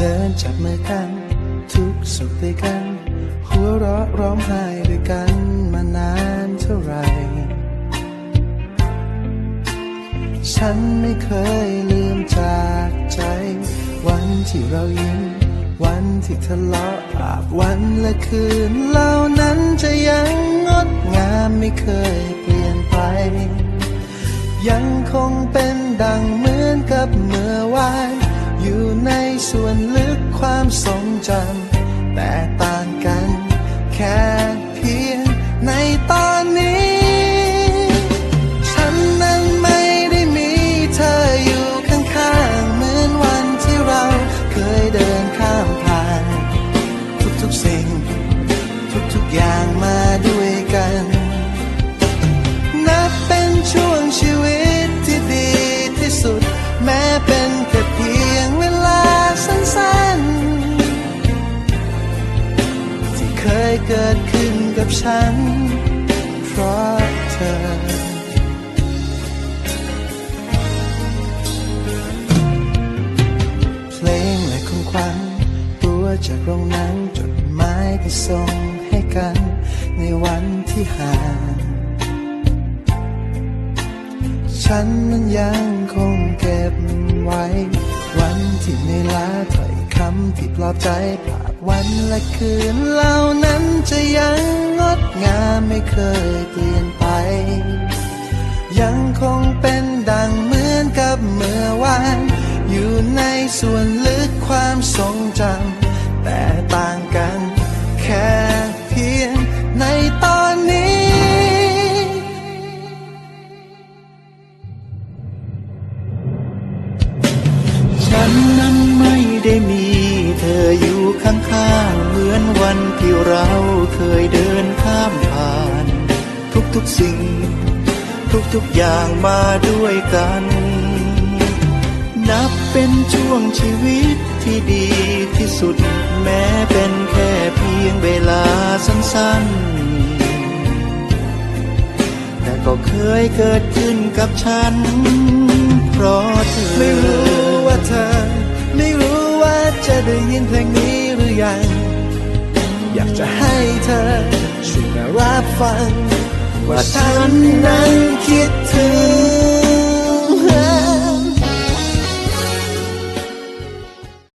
เดินจับมือกันทุกสุขด้วยกันหัวเราะร้องไห้ด้วยกันมานานเท่าไหร่ฉันไม่เคยลืมจากใจวันที่เรายิ้มวันที่ทะเลาะอาบวันและคืนเหล่านั้นจะยังงดงามไม่เคยเปลี่ยนไปยังคงเป็นดังเหมือนกับเมื่อวานอยู่ในส่วนลึกความทรงจำแต่ต่างกันแค่เพียงในตอนนี้ฉันนั้นไม่ได้มีเธออยู่ข้างๆเหมือนวันที่เราเคยเดินข้ามผ่านทุกๆสิ่งทุกๆอย่างมาด้วยกันนับเป็นช่วงชีวิตที่ดีที่สุดแม้เป็นแค่เพียงเวลาสั้นๆที่เคยเกิดขึ้นกับฉันเพราะเธอเพลงและของขวัญตัวจากโรงหนังจดหมายที่ส่งให้กันในวันที่ห่างฉันมันยังคงเก็บไว้วันที่ไม่ลาถ้อยคำที่ปลอบใจผ่านวันและคืนเหล่านั้นจะยังงดงามไม่เคยเปลี่ยนไปยังคงเป็นดังเหมือนกับเมื่อวานอยู่ในส่วนลึกความทรงจำแต่ต่างกันแค่เพียงในตอนนี้ฉันนั้นไม่ได้มีเธออยู่ข้างๆเหมือนวันที่เราเคยเดินข้ามผ่านทุกๆสิ่งทุกๆอย่างมาด้วยกันนับเป็นช่วงชีวิตที่ดีที่สุดแม้เป็นแค่เพียงเวลาสั้นๆแต่ก็เคยเกิดขึ้นกับฉันเพราะเธอไม่รู้ว่าเธอไม่รู้ว่าจะได้ยินเพลงนี้หรือยังอยากจะให้เธอช่วยมารับฟังว่าฉันนั้นคิดถึง